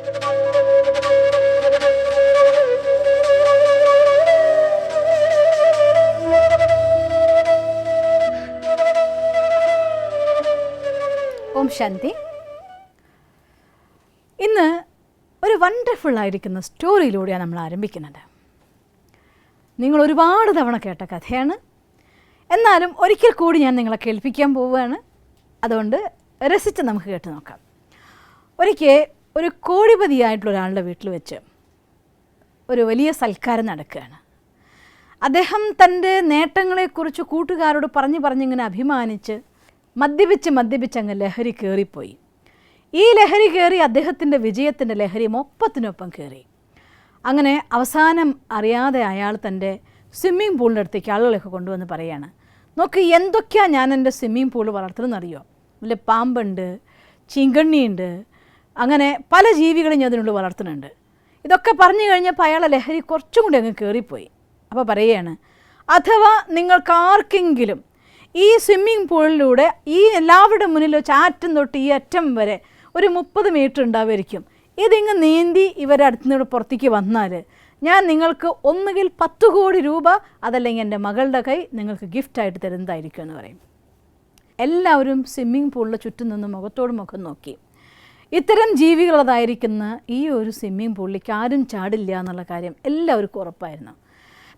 ഓം ശാന്തി. ഇന്ന് ഒരു വണ്ടർഫുൾ ആയിരിക്കുന്ന സ്റ്റോറിയിലൂടെയാണ് നമ്മൾ ആരംഭിക്കുന്നത്. നിങ്ങൾ ഒരുപാട് തവണ കേട്ട കഥയാണ്, എന്നാലും ഒരിക്കൽ കൂടി ഞാൻ നിങ്ങളെ കേൾപ്പിക്കാൻ പോവുകയാണ്. അതുകൊണ്ട് രസിച്ച് നമുക്ക് കേട്ട് നോക്കാം. ഒരിക്കൽ ഒരു കോടിപതിയായിട്ടുള്ള ഒരാളുടെ വീട്ടിൽ വെച്ച് ഒരു വലിയ സൽക്കാരം നടക്കുകയാണ്. അദ്ദേഹം തൻ്റെ നേട്ടങ്ങളെക്കുറിച്ച് കൂട്ടുകാരോട് പറഞ്ഞിങ്ങനെ അഭിമാനിച്ച് മദ്യപിച്ച് അങ്ങ് ലഹരി കയറിപ്പോയി. ഈ ലഹരി കയറി അദ്ദേഹത്തിൻ്റെ വിജയത്തിൻ്റെ ലഹരി ഒപ്പത്തിനൊപ്പം കയറി. അങ്ങനെ അവസാനം അറിയാതെ അയാൾ തൻ്റെ സ്വിമ്മിംഗ് പൂളിൻ്റെ അടുത്തേക്ക് ആളുകളെയൊക്കെ കൊണ്ടുവന്ന് പറയുകയാണ്, നോക്ക് എന്തൊക്കെയാണ് ഞാൻ എൻ്റെ സ്വിമ്മിംഗ് പൂൾ വളർത്തുന്നതെന്നറിയോ? അതിൽ പാമ്പുണ്ട്, ചീങ്കണ്ണിയുണ്ട്, അങ്ങനെ പല ജീവികളും ഞാൻ അതിനുള്ളിൽ വളർത്തുന്നുണ്ട്. ഇതൊക്കെ പറഞ്ഞു കഴിഞ്ഞപ്പോൾ അയാളെ ലഹരി കുറച്ചും കൂടി അങ്ങ് കയറിപ്പോയി. അപ്പോൾ പറയുകയാണ്, അഥവാ നിങ്ങൾക്കാർക്കെങ്കിലും ഈ സ്വിമ്മിംഗ് പൂളിലൂടെ ഈ എല്ലാവരുടെ മുന്നിൽ ചാറ്റം തൊട്ട് ഈ അറ്റം വരെ ഒരു 30 മീറ്റർ ഉണ്ടാവുമായിരിക്കും, ഇതിങ്ങ് നീന്തി ഇവരുടെ അടുത്തുനിന്ന് പുറത്തേക്ക് വന്നാൽ ഞാൻ നിങ്ങൾക്ക് ഒന്നുകിൽ 10 കോടി രൂപ അതല്ലെങ്കിൽ എൻ്റെ മകളുടെ കൈ നിങ്ങൾക്ക് ഗിഫ്റ്റായിട്ട് തരുന്നതായിരിക്കും എന്ന് പറയും. എല്ലാവരും സ്വിമ്മിംഗ് പൂളിൽ ചുറ്റും നിന്ന് മുഖത്തോട് മുഖം നോക്കി. ഇത്തരം ജീവികളതായിരിക്കുന്ന ഈ ഒരു സ്വിമ്മിംഗ് പൂളിലേക്ക് ആരും ചാടില്ല എന്നുള്ള കാര്യം എല്ലാവർക്കും ഉറപ്പായിരുന്നു.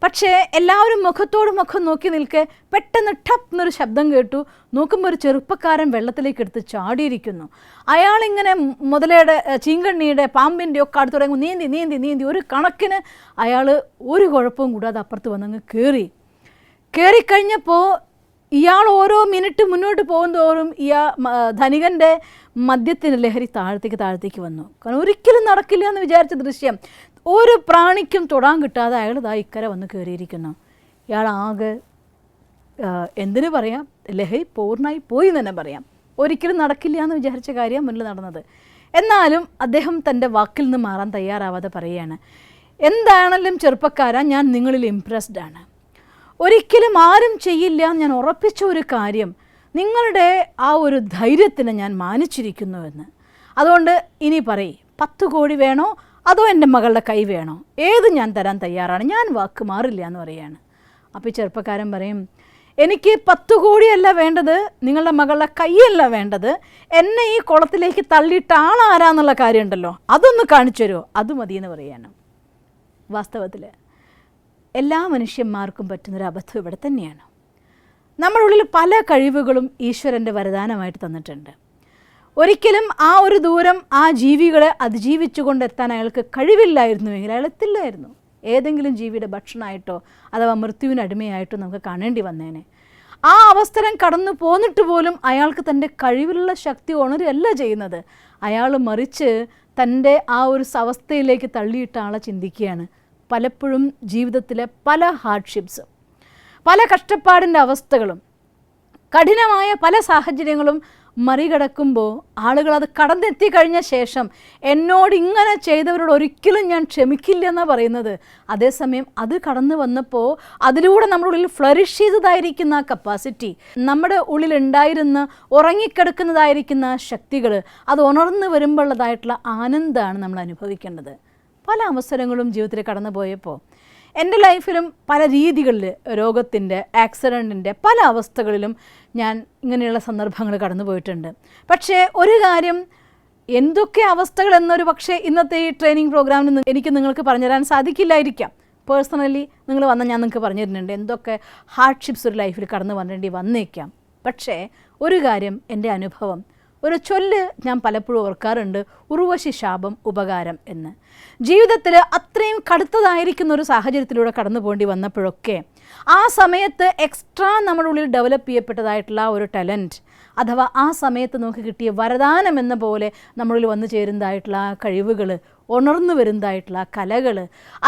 പക്ഷേ എല്ലാവരും മുഖത്തോട് മുഖം നോക്കി നിൽക്കെ പെട്ടെന്ന് ടപ്പ് എന്നൊരു ശബ്ദം കേട്ടു. നോക്കുമ്പോൾ ഒരു ചെറുപ്പക്കാരൻ വെള്ളത്തിലേക്ക് എടുത്ത് ചാടിയിരിക്കുന്നു. അയാളിങ്ങനെ മുതലയുടെ, ചീങ്കണ്ണിയുടെ, പാമ്പിൻ്റെ ഒക്കെ അടുത്ത് തുടങ്ങി നീന്തി നീന്തി നീന്തി ഒരു കണക്കിന് അയാൾ ഒരു കുഴപ്പവും കൂടാതെ അപ്പുറത്ത് വന്നങ്ങ് കയറിക്കഴിഞ്ഞപ്പോൾ ഇയാൾ ഓരോ മിനിറ്റ് മുന്നോട്ട് പോകുന്തോറും ധനികൻ്റെ മദ്യത്തിൻ്റെ ലഹരി താഴത്തേക്ക് വന്നു. കാരണം ഒരിക്കലും നടക്കില്ല എന്ന് വിചാരിച്ച ദൃശ്യം ഒരു പ്രാണിക്കും തൊടാൻ കിട്ടാതെ അയാൾ ഇതാ ഇക്കരെ വന്ന് കയറിയിരിക്കുന്നു. ഇയാൾ ആകെ എന്തിനു പറയാം, ലഹരി പൂർണ്ണമായി പോയി എന്ന് തന്നെ പറയാം. ഒരിക്കലും നടക്കില്ല എന്ന് വിചാരിച്ച കാര്യം മുന്നിൽ നടന്നത്. എന്നാലും അദ്ദേഹം തൻ്റെ വാക്കിൽ നിന്ന് മാറാൻ തയ്യാറാവാതെ പറയുകയാണ്, എന്താണെങ്കിലും ചെറുപ്പക്കാരാ, ഞാൻ നിങ്ങളിൽ ഇംപ്രസ്ഡ് ആണ്. ഒരിക്കലും ആരും ചെയ്യില്ല ഞാൻ ഉറപ്പിച്ച ഒരു കാര്യം നിങ്ങളുടെ ആ ഒരു ധൈര്യത്തിന് ഞാൻ മാനിച്ചിരിക്കുന്നുവെന്ന്. അതുകൊണ്ട് ഇനി പറയ്, 10 കോടി വേണോ അതോ എൻ്റെ മകളുടെ കൈ വേണോ? ഏത് ഞാൻ തരാൻ തയ്യാറാണ്, ഞാൻ വാക്ക് മാറില്ല എന്ന് പറയുകയാണ്. അപ്പോൾ ഈ ചെറുപ്പക്കാരൻ പറയും, എനിക്ക് 10 കോടിയല്ല വേണ്ടത്, നിങ്ങളുടെ മകളുടെ കൈയല്ല വേണ്ടത്, എന്നെ ഈ കുളത്തിലേക്ക് തള്ളിയിട്ട ആളാരാന്നുള്ള കാര്യമുണ്ടല്ലോ അതൊന്ന് കാണിച്ചു തരുമോ, അത് മതിയെന്ന് പറയുകയാണ്. വാസ്തവത്തിൽ എല്ലാ മനുഷ്യന്മാർക്കും പറ്റുന്നൊരു അബദ്ധം ഇവിടെ തന്നെയാണ്. നമ്മുടെ ഉള്ളിൽ പല കഴിവുകളും ഈശ്വരൻ്റെ വരദാനമായിട്ട് തന്നിട്ടുണ്ട്. ഒരിക്കലും ആ ഒരു ദൂരം ആ ജീവികളെ അതിജീവിച്ചു കൊണ്ടെത്താൻ അയാൾക്ക് കഴിവില്ലായിരുന്നുവെങ്കിൽ അയാൾ എത്തില്ലായിരുന്നു. ഏതെങ്കിലും ജീവിയുടെ ഭക്ഷണമായിട്ടോ അഥവാ മൃത്യുവിന് അടിമയായിട്ടോ നമുക്ക് കാണേണ്ടി വന്നേനെ. ആ അവസരം കടന്നു പോന്നിട്ട് പോലും അയാൾക്ക് തൻ്റെ കഴിവിലുള്ള ശക്തി ഉണരുകയല്ല ചെയ്യുന്നത്. അയാൾ മറിച്ച് തൻ്റെ ആ ഒരു അവസ്ഥയിലേക്ക് തള്ളിയിട്ട ആളെ ചിന്തിക്കുകയാണ്. പലപ്പോഴും ജീവിതത്തിലെ പല ഹാർഡ്ഷിപ്സും, പല കഷ്ടപ്പാടിൻ്റെ അവസ്ഥകളും, കഠിനമായ പല സാഹചര്യങ്ങളും മറികടക്കുമ്പോൾ ആളുകൾ അത് കടന്നെത്തി കഴിഞ്ഞ ശേഷം എന്നോട് ഇങ്ങനെ ചെയ്തവരോട് ഒരിക്കലും ഞാൻ ക്ഷമിക്കില്ല എന്നാണ് പറയുന്നത്. അതേസമയം അത് കടന്നു വന്നപ്പോൾ അതിലൂടെ നമ്മുടെ ഉള്ളിൽ ഫ്ലറിഷ് ചെയ്തതായിരിക്കുന്ന ആ കപ്പാസിറ്റി, നമ്മുടെ ഉള്ളിലുണ്ടായിരുന്ന ഉറങ്ങിക്കിടക്കുന്നതായിരിക്കുന്ന ശക്തികൾ, അത് ഉണർന്നു വരുമ്പോഴുള്ളതായിട്ടുള്ള ആനന്ദമാണ് നമ്മൾ അനുഭവിക്കേണ്ടത്. പല അവസരങ്ങളും ജീവിതത്തിൽ കടന്നു പോയപ്പോൾ എൻ്റെ ലൈഫിലും പല രീതികളിൽ രോഗത്തിൻ്റെ, ആക്സിഡൻറ്റിൻ്റെ പല അവസ്ഥകളിലും ഞാൻ ഇങ്ങനെയുള്ള സന്ദർഭങ്ങൾ കടന്നു പോയിട്ടുണ്ട്. പക്ഷേ ഒരു കാര്യം, എന്തൊക്കെ അവസ്ഥകൾ എന്നൊരു പക്ഷേ ഇന്നത്തെ ഈ ട്രെയിനിങ് പ്രോഗ്രാമിൽ എനിക്ക് നിങ്ങൾക്ക് പറഞ്ഞുതരാൻ സാധിക്കില്ലായിരിക്കാം. പേഴ്സണലി നിങ്ങൾ വന്നാൽ ഞാൻ നിങ്ങൾക്ക് പറഞ്ഞു തരുന്നുണ്ട് എന്തൊക്കെ ഹാർഡ്ഷിപ്സ് ഒരു ലൈഫിൽ കടന്നു വരേണ്ടി വന്നേക്കാം. പക്ഷേ ഒരു കാര്യം, എൻ്റെ അനുഭവം, ഒരു ചൊല്ല് ഞാൻ പലപ്പോഴും ഓർക്കാറുണ്ട്, ഉർവശി ശാപം ഉപകാരം എന്ന്. ജീവിതത്തിൽ അത്രയും കടുത്തതായിരിക്കുന്ന ഒരു സാഹചര്യത്തിലൂടെ കടന്നു പോകേണ്ടി വന്നപ്പോഴൊക്കെ ആ സമയത്ത് എക്സ്ട്രാ നമ്മുടെ ഉള്ളിൽ ഡെവലപ്പ് ചെയ്യപ്പെട്ടതായിട്ടുള്ള ഒരു ടാലൻറ്റ്, അഥവാ ആ സമയത്ത് നമുക്ക് കിട്ടിയ വരദാനം എന്ന പോലെ നമ്മളിൽ വന്നു ചേരുന്നതായിട്ടുള്ള ആ കഴിവുകൾ, ഉണർന്നു വരുന്നതായിട്ടുള്ള ആ കലകൾ,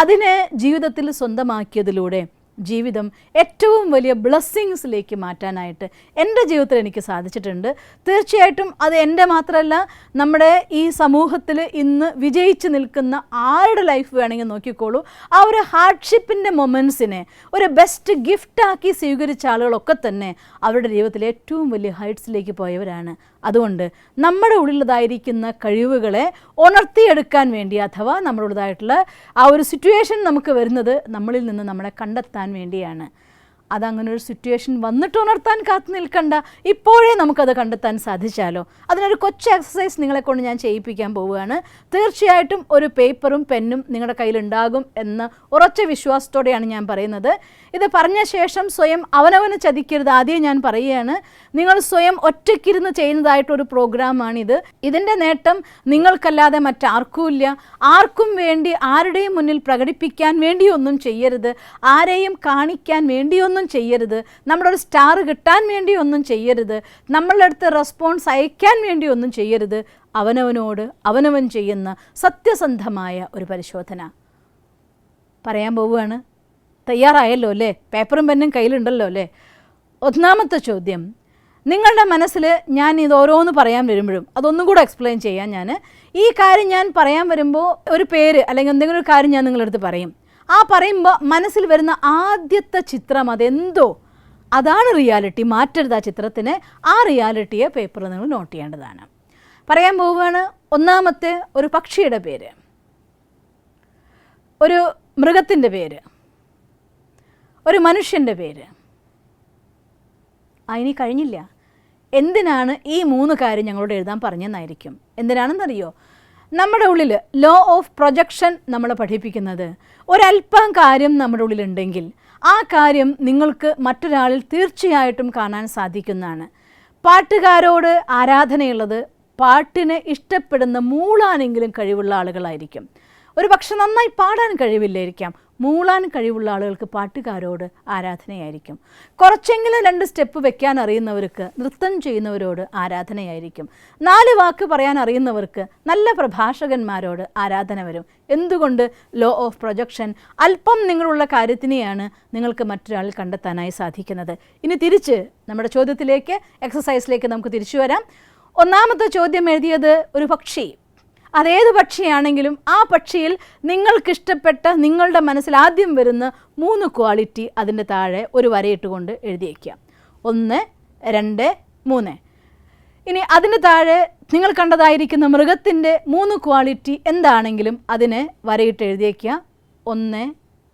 അതിനെ ജീവിതത്തിൽ സ്വന്തമാക്കിയതിലൂടെ ജീവിതം ഏറ്റവും വലിയ ബ്ലെസ്സിങ്സിലേക്ക് മാറ്റാനായിട്ട് എൻ്റെ ജീവിതത്തിൽ എനിക്ക് സാധിച്ചിട്ടുണ്ട്. തീർച്ചയായിട്ടും അത് എൻ്റെ മാത്രമല്ല, നമ്മുടെ ഈ സമൂഹത്തിൽ ഇന്ന് വിജയിച്ച് നിൽക്കുന്ന ആരുടെ ലൈഫ് വേണമെങ്കിൽ നോക്കിക്കോളൂ, ആ ഒരു ഹാർഡ്ഷിപ്പിൻ്റെ മൊമെൻറ്റ്സിനെ ഒരു ബെസ്റ്റ് ഗിഫ്റ്റാക്കി സ്വീകരിച്ച ആളുകളൊക്കെ തന്നെ അവരുടെ ജീവിതത്തിൽ ഏറ്റവും വലിയ ഹൈറ്റ്സിലേക്ക് പോയവരാണ്. അതുകൊണ്ട് നമ്മുടെ ഉള്ളിലുള്ളതായിരിക്കുന്ന കഴിവുകളെ ഉണർത്തിയെടുക്കാൻ വേണ്ടി, അഥവാ നമ്മളുള്ളതായിട്ടുള്ള ആ ഒരു സിറ്റുവേഷൻ നമുക്ക് വരുന്നത് നമ്മളിൽ നിന്ന് നമ്മളെ കണ്ടെത്താൻ വേണ്ടിയാണ്. അതങ്ങനെ ഒരു സിറ്റുവേഷൻ വന്നിട്ട് ഉണർത്താൻ കാത്തു നിൽക്കണ്ട, ഇപ്പോഴേ നമുക്കത് കണ്ടെത്താൻ സാധിച്ചാലോ. അതിനൊരു കൊച്ചു എക്സസൈസ് നിങ്ങളെക്കൊണ്ട് ഞാൻ ചെയ്യിപ്പിക്കാൻ പോവുകയാണ്. തീർച്ചയായിട്ടും ഒരു പേപ്പറും പെന്നും നിങ്ങളുടെ കയ്യിലുണ്ടാകും എന്ന ഉറച്ച വിശ്വാസത്തോടെയാണ് ഞാൻ പറയുന്നത്. ഇത് പറഞ്ഞ ശേഷം സ്വയം അവനവന് ചതിക്കരുത്. ആദ്യം ഞാൻ പറയുകയാണ്, നിങ്ങൾ സ്വയം ഒറ്റയ്ക്കിരുന്ന് ചെയ്യുന്നതായിട്ടൊരു പ്രോഗ്രാമാണിത്. ഇതിൻ്റെ നേട്ടം നിങ്ങൾക്കല്ലാതെ മറ്റാർക്കുമില്ല. ആർക്കും വേണ്ടി ആരുടെയും മുന്നിൽ പ്രകടിപ്പിക്കാൻ വേണ്ടിയൊന്നും ചെയ്യരുത്, ആരെയും കാണിക്കാൻ വേണ്ടിയൊന്നും ചെയ്യരുത്, നമ്മുടെ ഒരു സ്റ്റാർ കിട്ടാൻ വേണ്ടി ഒന്നും ചെയ്യരുത്, നമ്മളുടെ അടുത്ത് റെസ്പോൺസ് അയക്കാൻ വേണ്ടി ഒന്നും ചെയ്യരുത്. അവനവനോട് അവനവൻ ചെയ്യുന്ന സത്യസന്ധമായ ഒരു പരിശോധന പറയാൻ പോവുകയാണ്. തയ്യാറായല്ലോ അല്ലേ? പേപ്പറും പെന്നും കയ്യിലുണ്ടല്ലോ അല്ലേ? ഒന്നാമത്തെ ചോദ്യം, നിങ്ങളുടെ മനസ്സിൽ ഞാൻ ഇത് ഓരോന്ന് പറയാൻ വരുമ്പോഴും അതൊന്നും കൂടെ എക്സ്പ്ലെയിൻ ചെയ്യാൻ ഈ കാര്യം ഞാൻ പറയാൻ വരുമ്പോൾ ഒരു പേര് അല്ലെങ്കിൽ എന്തെങ്കിലും ഒരു കാര്യം ഞാൻ നിങ്ങളടുത്ത് പറയും. ആ പറയുമ്പോൾ മനസ്സിൽ വരുന്ന ആദ്യത്തെ ചിത്രം അതെന്തോ അതാണ് റിയാലിറ്റി. മാറ്റരുത് ആ ചിത്രത്തിന്. ആ റിയാലിറ്റിയെ പേപ്പറിൽ നിങ്ങൾ നോട്ട് ചെയ്യേണ്ടതാണ്. പറയാൻ പോവുകയാണ്. ഒന്നാമത്തെ ഒരു പക്ഷിയുടെ പേര്, ഒരു മൃഗത്തിൻ്റെ പേര്, ഒരു മനുഷ്യൻ്റെ പേര്. അതിനി കഴിഞ്ഞില്ല. എന്തിനാണ് ഈ 3 കാര്യം ഞങ്ങളോട് എഴുതാൻ പറഞ്ഞെന്നായിരിക്കും. എന്തിനാണെന്നറിയോ? നമ്മുടെ ഉള്ളിൽ ലോ ഓഫ് പ്രൊജക്ഷൻ നമ്മളെ പഠിപ്പിക്കുന്നത് ഒരല്പം കാര്യം നമ്മുടെ ഉള്ളിലുണ്ടെങ്കിൽ ആ കാര്യം നിങ്ങൾക്ക് മറ്റൊരാളിൽ തീർച്ചയായിട്ടും കാണാൻ സാധിക്കുന്നതാണ്. പാട്ടുകാരോട് ആരാധനയുള്ളത് പാട്ടിനെ ഇഷ്ടപ്പെടുന്ന മൂളാനെങ്കിലും കഴിവുള്ള ആളുകളായിരിക്കും. ഒരു പക്ഷെ നന്നായി പാടാൻ കഴിവില്ലായിരിക്കാം, മൂളാൻ കഴിവുള്ള ആളുകൾക്ക് പാട്ടുകാരോട് ആരാധനയായിരിക്കും. കുറച്ചെങ്കിലും 2 സ്റ്റെപ്പ് വെക്കാൻ അറിയുന്നവർക്ക് നൃത്തം ചെയ്യുന്നവരോട് ആരാധനയായിരിക്കും. 4 വാക്ക് പറയാൻ അറിയുന്നവർക്ക് നല്ല പ്രഭാഷകന്മാരോട് ആരാധന വരും. എന്തുകൊണ്ട്? Law of projection. അല്പം നിങ്ങളുള്ള കാര്യത്തിനെയാണ് നിങ്ങൾക്ക് മറ്റൊരാളിൽ കണ്ടെത്താനായി സാധിക്കുന്നത്. ഇനി തിരിച്ച് നമ്മുടെ ചോദ്യത്തിലേക്ക്, എക്സസൈസിലേക്ക് നമുക്ക് തിരിച്ചു വരാം. ഒന്നാമത്തെ ചോദ്യം എഴുതിയത് ഒരു പക്ഷി. അതേത് പക്ഷിയാണെങ്കിലും ആ പക്ഷിയിൽ നിങ്ങൾക്കിഷ്ടപ്പെട്ട, നിങ്ങളുടെ മനസ്സിൽ ആദ്യം വരുന്ന 3 ക്വാളിറ്റി അതിൻ്റെ താഴെ ഒരു വരയിട്ടുകൊണ്ട് എഴുതി വയ്ക്കുക. 1, 2, 3. ഇനി അതിന് താഴെ നിങ്ങൾ കണ്ടതായിരിക്കുന്ന മൃഗത്തിൻ്റെ 3 ക്വാളിറ്റി എന്താണെങ്കിലും അതിനെ വരയിട്ട് എഴുതി വയ്ക്കുക. 1,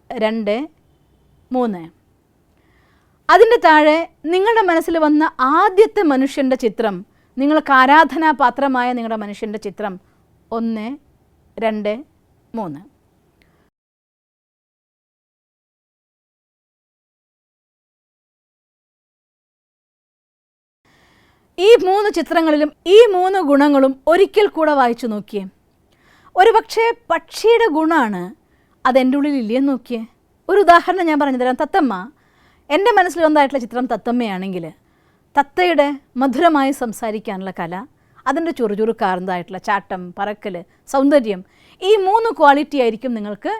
2, 3. അതിൻ്റെ താഴെ നിങ്ങളുടെ മനസ്സിൽ വന്ന ആദ്യത്തെ മനുഷ്യൻ്റെ ചിത്രം, നിങ്ങൾക്ക് ആരാധനാപാത്രമായ നിങ്ങളുടെ മനുഷ്യൻ്റെ ചിത്രം 1, 2, 3. ഈ 3 ചിത്രങ്ങളിലും ഈ 3 ഗുണങ്ങളും ഒരിക്കൽ കൂടെ വായിച്ചു നോക്കിയേ. ഒരു പക്ഷേ പക്ഷിയുടെ ഗുണമാണ്, അതെൻ്റെ ഉള്ളിൽ ഇല്ലെന്ന് നോക്കിയേ. ഒരു ഉദാഹരണം ഞാൻ പറഞ്ഞു തരാം. തത്തമ്മ. എൻ്റെ മനസ്സിൽ വന്നതായിട്ടുള്ള ചിത്രം തത്തമ്മയാണെങ്കിൽ തത്തയുടെ മധുരമായി സംസാരിക്കാനുള്ള കല, അതിൻ്റെ ചുറുചുറുക്കാർന്നതായിട്ടുള്ള ചാട്ടം, പറക്കൽ, സൗന്ദര്യം, ഈ 3 ക്വാളിറ്റി ആയിരിക്കും നിങ്ങൾക്ക്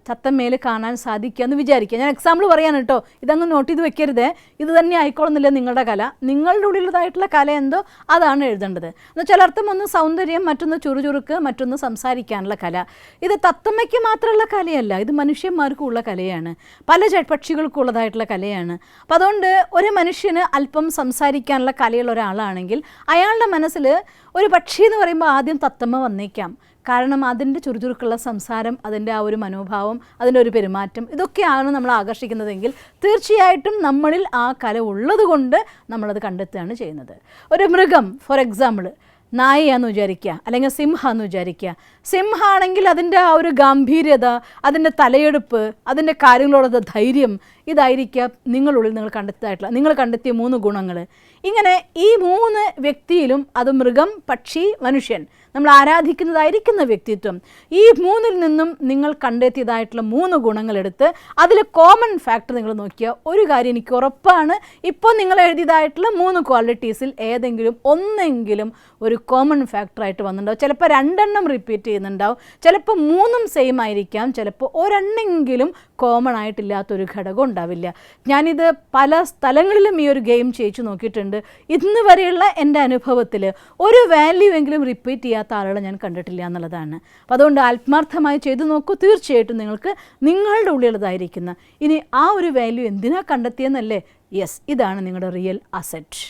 തത്തമ്മയിൽ കാണാൻ സാധിക്കുക എന്ന് വിചാരിക്കുക. ഞാൻ എക്സാമ്പിൾ പറയാൻ കേട്ടോ, ഇതങ്ങ് നോട്ട് ചെയ്ത് വെക്കരുത്. ഇത് തന്നെ ആയിക്കോളുന്നില്ല നിങ്ങളുടെ കല. നിങ്ങളുടെ ഉള്ളിലുള്ളതായിട്ടുള്ള കല എന്തോ അതാണ് എഴുതേണ്ടത്. എന്നുവെച്ചാൽ അർത്ഥം ഒന്ന് സൗന്ദര്യം, മറ്റൊന്ന് ചുറുചുറുക്ക്, മറ്റൊന്ന് സംസാരിക്കാനുള്ള കല. ഇത് തത്തമ്മയ്ക്ക് മാത്രമുള്ള കലയല്ല, ഇത് മനുഷ്യന്മാർക്കും ഉള്ള കലയാണ്, പല പക്ഷികൾക്കും ഉള്ളതായിട്ടുള്ള കലയാണ്. അപ്പം അതുകൊണ്ട് ഒരു മനുഷ്യന് അല്പം സംസാരിക്കാനുള്ള കലയുള്ള ഒരാളാണെങ്കിൽ അയാളുടെ മനസ്സിൽ ഒരു പക്ഷി എന്ന് പറയുമ്പോൾ ആദ്യം തത്തമ്മ വന്നേക്കാം. കാരണം അതിൻ്റെ ചുറുചുറുക്കുള്ള സംസാരം, അതിൻ്റെ ആ ഒരു മനോഭാവം, അതിൻ്റെ ഒരു പെരുമാറ്റം, ഇതൊക്കെയാണ് നമ്മൾ ആകർഷിക്കുന്നതെങ്കിൽ തീർച്ചയായിട്ടും നമ്മളിൽ ആ കല ഉള്ളത് കൊണ്ട് നമ്മളത് കണ്ടെത്തുകയാണ് ചെയ്യുന്നത്. ഒരു മൃഗം, ഫോർ എക്സാമ്പിൾ നായയാന്ന് വിചാരിക്കുക, അല്ലെങ്കിൽ സിംഹമെന്ന് വിചാരിക്കുക. സിംഹമാണെങ്കിൽ അതിൻ്റെ ആ ഒരു ഗാംഭീര്യത, അതിൻ്റെ തലയെടുപ്പ്, അതിൻ്റെ കാര്യങ്ങളോടുള്ള ധൈര്യം, ഇതായിരിക്കാം നിങ്ങളുള്ളിൽ നിങ്ങൾ കണ്ടെത്തിയ 3 ഗുണങ്ങൾ. ഇങ്ങനെ ഈ 3 വ്യക്തിയിലും, അത് മൃഗം, പക്ഷി, മനുഷ്യൻ, നമ്മൾ ആരാധിക്കുന്നതായിരിക്കുന്ന വ്യക്തിത്വം, ഈ 3-ൽ നിന്നും നിങ്ങൾ കണ്ടെത്തിയതായിട്ടുള്ള 3 ഗുണങ്ങളെടുത്ത് അതിൽ കോമൺ ഫാക്ടർ നിങ്ങൾ നോക്കിയാൽ ഒരു കാര്യം എനിക്ക് ഉറപ്പാണ്, ഇപ്പോൾ നിങ്ങൾ എഴുതിയതായിട്ടുള്ള 3 ക്വാളിറ്റീസിൽ ഏതെങ്കിലും ഒന്നെങ്കിലും ഒരു കോമൺ ഫാക്ടറായിട്ട് വന്നിട്ടുണ്ടാവും. ചിലപ്പോൾ 2 റിപ്പീറ്റ് ചെയ്യുന്നുണ്ടാവും, ചിലപ്പോൾ 3 സെയിം ആയിരിക്കാം, ചിലപ്പോൾ ഒരെണ്ണെങ്കിലും കോമൺ ആയിട്ടില്ലാത്തൊരു ഘടകം ഉണ്ടാവില്ല. ഞാനിത് പല സ്ഥലങ്ങളിലും ഈ ഒരു ഗെയിം ചെയ്യിച്ചു നോക്കിയിട്ടുണ്ട്. ഇന്ന് വരെയുള്ള എൻ്റെ അനുഭവത്തിൽ ഒരു വാല്യൂ എങ്കിലും റിപ്പീറ്റ് ചെയ്യാത്ത ആളുകളെ ഞാൻ കണ്ടിട്ടില്ല എന്നുള്ളതാണ്. അപ്പോൾ അതുകൊണ്ട് ആത്മാർത്ഥമായി ചെയ്തു നോക്കൂ. തീർച്ചയായിട്ടും നിങ്ങൾക്ക് നിങ്ങളുടെ ഉള്ളിലുള്ളതായിരിക്കുന്ന ഇനി ആ ഒരു വാല്യൂ എന്തിനാ കണ്ടെത്തിയെന്നല്ലേ, യെസ്, ഇതാണ് നിങ്ങളുടെ റിയൽ അസറ്റ്.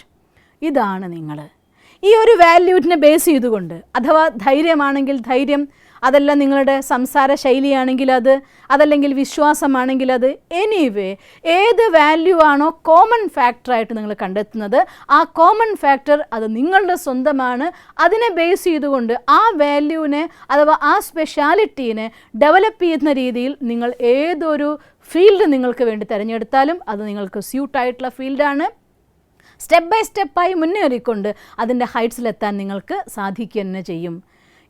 ഇതാണ് നിങ്ങൾ ഈ ഒരു വാല്യൂവിനെ ബേസ് ചെയ്തുകൊണ്ട്, അഥവാ ധൈര്യമാണെങ്കിൽ ധൈര്യം, അതല്ല നിങ്ങളുടെ സംസാര ശൈലിയാണെങ്കിൽ അത്, അതല്ലെങ്കിൽ വിശ്വാസമാണെങ്കിൽ അത്, എനിവേ ഏത് വാല്യൂ ആണോ കോമൺ ഫാക്ടറായിട്ട് നിങ്ങൾ കണ്ടെത്തുന്നത്, ആ കോമൺ ഫാക്ടർ അത് നിങ്ങളുടെ സ്വന്തമാണ്. അതിനെ ബേസ് ചെയ്തുകൊണ്ട് ആ വാല്യൂവിനെ അഥവാ ആ സ്പെഷ്യാലിറ്റീനെ ഡെവലപ്പ് ചെയ്യുന്ന രീതിയിൽ നിങ്ങൾ ഏതൊരു ഫീൽഡ് നിങ്ങൾക്ക് വേണ്ടി തിരഞ്ഞെടുത്താലും അത് നിങ്ങൾക്ക് സ്യൂട്ടായിട്ടുള്ള ഫീൽഡാണ്. സ്റ്റെപ്പ് ബൈ സ്റ്റെപ്പായി മുന്നേറിക്കൊണ്ട് അതിൻ്റെ ഹൈറ്റ്സിലെത്താൻ നിങ്ങൾക്ക് സാധിക്കുക തന്നെ ചെയ്യും.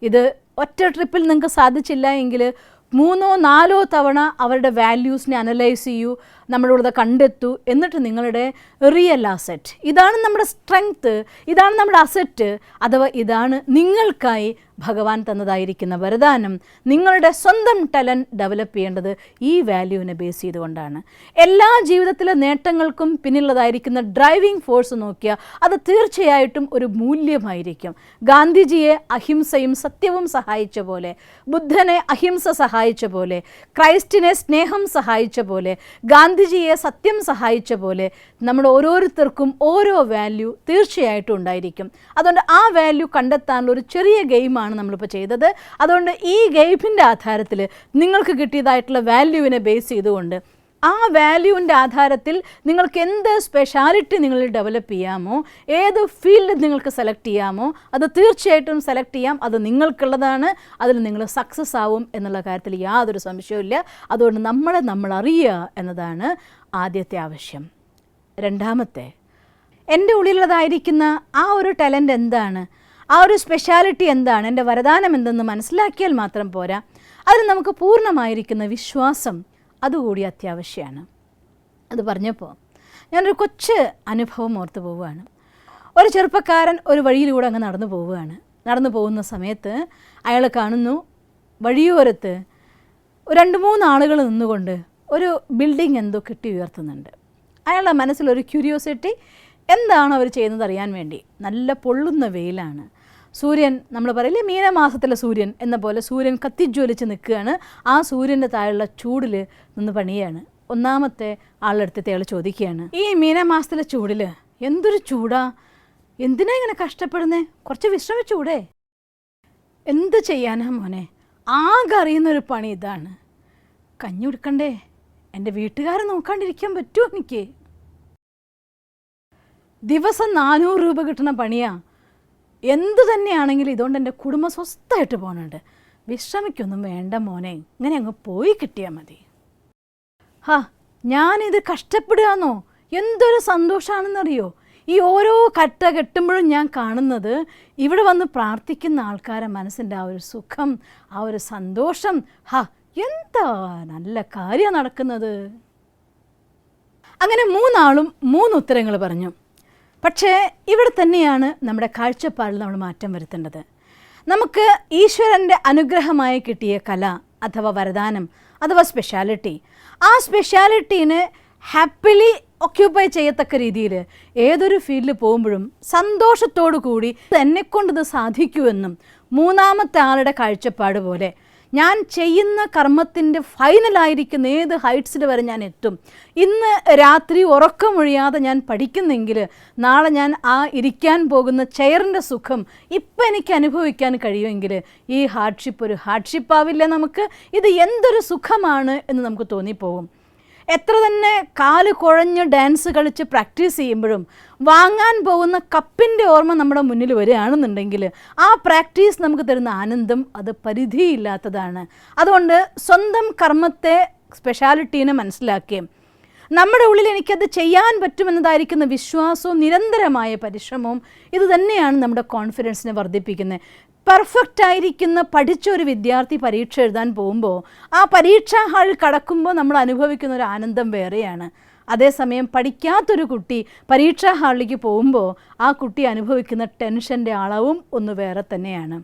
ഇത് ഒറ്റ ട്രിപ്പിൽ നിങ്ങൾക്ക് സാധിച്ചില്ല എങ്കിൽ 3 or 4 തവണ അവരുടെ വാല്യൂസിനെ അനലൈസ് ചെയ്യൂ, നമ്മളിവിടെ കണ്ടെത്തൂ. എന്നിട്ട് നിങ്ങളുടെ റിയൽ അസറ്റ്, ഇതാണ് നമ്മുടെ സ്ട്രെങ്ത്ത്, ഇതാണ് നമ്മുടെ അസറ്റ്, അഥവാ ഇതാണ് നിങ്ങൾക്കായി ഭഗവാൻ തന്നതായിരിക്കുന്ന വരദാനം. നിങ്ങളുടെ സ്വന്തം ടാലൻറ്റ് ഡെവലപ്പ് ചെയ്യേണ്ടത് ഈ വാല്യൂവിനെ ബേസ് ചെയ്തുകൊണ്ടാണ്. എല്ലാ ജീവിതത്തിലെ നേട്ടങ്ങൾക്കും പിന്നിലുള്ളതായിരിക്കുന്ന ഡ്രൈവിംഗ് ഫോഴ്സ് നോക്കിയാൽ അത് തീർച്ചയായിട്ടും ഒരു മൂല്യമായിരിക്കും. ഗാന്ധിജിയെ അഹിംസയും സത്യവും സഹായിച്ച പോലെ, ബുദ്ധനെ അഹിംസ സഹായിച്ച പോലെ, ക്രൈസ്റ്റിനെ സ്നേഹം സഹായിച്ച പോലെ, ഗാന്ധിജിയെ സത്യം സഹായിച്ച പോലെ നമ്മുടെ ഓരോരുത്തർക്കും ഓരോ വാല്യൂ തീർച്ചയായിട്ടും ഉണ്ടായിരിക്കും. അതുകൊണ്ട് ആ വാല്യൂ കണ്ടെത്താനുള്ള ഒരു ചെറിയ ഗെയിമാണ് നമ്മളിപ്പോൾ ചെയ്തത്. അതുകൊണ്ട് ഈ ഗെയിമിൻ്റെ ആധാരത്തിൽ നിങ്ങൾക്ക് കിട്ടിയതായിട്ടുള്ള വാല്യൂവിനെ ബേസ് ചെയ്തുകൊണ്ട് ആ വാല്യൂവിൻ്റെ ആധാരത്തിൽ നിങ്ങൾക്ക് എന്ത് സ്പെഷ്യാലിറ്റി നിങ്ങൾ ഡെവലപ്പ് ചെയ്യാമോ, ഏത് ഫീൽഡ് നിങ്ങൾക്ക് സെലക്ട് ചെയ്യാമോ അത് തീർച്ചയായിട്ടും സെലക്ട് ചെയ്യാം. അത് നിങ്ങൾക്കുള്ളതാണ്. അതിൽ നിങ്ങൾ സക്സസ് ആവും എന്നുള്ള കാര്യത്തിൽ യാതൊരു സംശയവുമില്ല. അതുകൊണ്ട് നമ്മൾ അറിയുക എന്നതാണ് ആദ്യത്തെ ആവശ്യം. രണ്ടാമത്തെ, എൻ്റെ ഉള്ളിലുള്ളതായിരിക്കുന്ന ആ ഒരു ടാലൻറ്റ് എന്താണ്, ആ ഒരു സ്പെഷ്യാലിറ്റി എന്താണ്, എൻ്റെ വരദാനം എന്തെന്ന് മനസ്സിലാക്കിയാൽ മാത്രം പോരാ, അതിന് നമുക്ക് പൂർണ്ണമായിരിക്കുന്ന വിശ്വാസം അതുകൂടി അത്യാവശ്യമാണ്. അത് പറഞ്ഞപ്പോൾ ഞാനൊരു കൊച്ചു അനുഭവം ഓർത്ത് പോവുകയാണ്. ഒരു ചെറുപ്പക്കാരൻ ഒരു വഴിയിലൂടെ അങ്ങ് നടന്നു പോകുന്ന സമയത്ത് അയാൾ കാണുന്നു വഴിയോരത്ത് 2-3 ആളുകൾ നിന്നുകൊണ്ട് ഒരു ബിൽഡിംഗ് എന്തോ കെട്ടി ഉയർത്തുന്നുണ്ട്. അയാളുടെ മനസ്സിലൊരു ക്യൂരിയോസിറ്റി, എന്താണ് അവർ ചെയ്യുന്നത് അറിയാൻ വേണ്ടി. നല്ല പൊള്ളുന്ന വെയിലാണ്. സൂര്യൻ, നമ്മൾ പറയില്ലേ മീനമാസത്തിലെ സൂര്യൻ എന്ന പോലെ സൂര്യൻ കത്തിജ്വലിച്ച് നിൽക്കുകയാണ്. ആ സൂര്യൻ്റെ താഴെയുള്ള ചൂടിൽ നിന്ന് പണിയാണ്. ഒന്നാമത്തെ ആളെടുത്തിട്ട് അയാൾ ചോദിക്കുകയാണ്, ഈ മീനമാസത്തിലെ ചൂടിൽ എന്തൊരു ചൂടാ, എന്തിനാ ഇങ്ങനെ കഷ്ടപ്പെടുന്നേ, കുറച്ച് വിശ്രമിച്ചൂടെ? എന്ത് ചെയ്യാനാ മോനെ, ആകെ അറിയുന്നൊരു പണി ഇതാണ്. കഞ്ഞി കൊടുക്കണ്ടേ, എൻ്റെ വീട്ടുകാരെ നോക്കാണ്ടിരിക്കാൻ പറ്റുമോ എനിക്ക്? ദിവസം 400 രൂപ കിട്ടുന്ന പണിയാ. എന്തു തന്നെയാണെങ്കിലും ഇതുകൊണ്ട് എൻ്റെ കുടുംബം സ്വസ്ഥമായിട്ട് പോകുന്നുണ്ട്. വിശ്രമിക്കൊന്നും വേണ്ട മോനെ, ഇങ്ങനെ അങ്ങ് പോയി കിട്ടിയാൽ മതി. ഞാനിത് കഷ്ടപ്പെടുകയെന്നോ, എന്തൊരു സന്തോഷമാണെന്നറിയോ. ഈ ഓരോ കട്ട കെട്ടുമ്പോഴും ഞാൻ കാണുന്നത് ഇവിടെ വന്ന് പ്രാർത്ഥിക്കുന്ന ആൾക്കാരെ മനസ്സിൻ്റെ ആ ഒരു സുഖം, ആ ഒരു സന്തോഷം. എന്താ നല്ല കാര്യം നടക്കുന്നത്. അങ്ങനെ 3 ആളും 3 ഉത്തരങ്ങൾ പറഞ്ഞു. പക്ഷേ ഇവിടെ തന്നെയാണ് നമ്മുടെ കാഴ്ചപ്പാടിൽ നമ്മൾ മാറ്റം വരുത്തേണ്ടത്. നമുക്ക് ഈശ്വരൻ്റെ അനുഗ്രഹമായി കിട്ടിയ കല അഥവാ വരദാനം അഥവാ സ്പെഷ്യാലിറ്റി, ആ സ്പെഷ്യാലിറ്റീനെ ഹാപ്പിലി ഒക്യുപ്പൈ ചെയ്യത്തക്ക രീതിയിൽ ഏതൊരു ഫീൽഡിൽ പോകുമ്പോഴും സന്തോഷത്തോടു കൂടി എന്നെക്കൊണ്ട് ഇത് സാധിക്കുമെന്നും, 3ാമത്തെ ആളുടെ കാഴ്ചപ്പാട് പോലെ ഞാൻ ചെയ്യുന്ന കർമ്മത്തിൻ്റെ ഫൈനലായിരിക്കുന്ന ഏത് ഹൈറ്റ്സിൽ വരെ ഞാൻ എത്തും. ഇന്ന് രാത്രി ഉറക്കമൊഴിയാതെ ഞാൻ പഠിക്കുന്നെങ്കിൽ നാളെ ഞാൻ ആ ഇരിക്കാൻ പോകുന്ന ചെയറിൻ്റെ സുഖം ഇപ്പം എനിക്ക് അനുഭവിക്കാൻ കഴിയുമെങ്കിൽ ഈ ഹാർഡ്ഷിപ്പ് ഒരു ഹാർഡ്ഷിപ്പാവില്ല നമുക്ക്. ഇത് എന്തൊരു സുഖമാണ് എന്ന് നമുക്ക് തോന്നിപ്പോകും. എത്ര തന്നെ കാല് കുഴഞ്ഞ് ഡാൻസ് കളിച്ച് പ്രാക്ടീസ് ചെയ്യുമ്പോഴും വാങ്ങാൻ പോകുന്ന കപ്പിൻ്റെ ഓർമ്മ നമ്മുടെ മുന്നിൽ വരികയാണെന്നുണ്ടെങ്കിൽ ആ പ്രാക്ടീസ് നമുക്ക് തരുന്ന ആനന്ദം അത് പരിധിയില്ലാത്തതാണ്. അതുകൊണ്ട് സ്വന്തം കർമ്മത്തെ സ്പെഷ്യാലിറ്റീനെ മനസ്സിലാക്കുകയും നമ്മുടെ ഉള്ളിൽ എനിക്കത് ചെയ്യാൻ പറ്റുമെന്നതായിരിക്കുന്ന വിശ്വാസവും നിരന്തരമായ പരിശ്രമവും ഇത് തന്നെയാണ് നമ്മുടെ കോൺഫിഡൻസിനെ വർദ്ധിപ്പിക്കുന്നത്. പെർഫെക്റ്റ് ആയിരിക്കുന്ന പഠിച്ച ഒരു വിദ്യാർത്ഥി പരീക്ഷ എഴുതാൻ പോകുമ്പോൾ ആ പരീക്ഷാ ഹാളിൽ കടക്കുമ്പോൾ നമ്മൾ അനുഭവിക്കുന്ന ഒരു ആനന്ദം വേറെയാണ്. അതേസമയം പഠിക്കാത്തൊരു കുട്ടി പരീക്ഷാ ഹാളിലേക്ക് പോകുമ്പോൾ ആ കുട്ടി അനുഭവിക്കുന്ന ടെൻഷൻ്റെ അളവും ഒന്ന് വേറെ തന്നെയാണ്.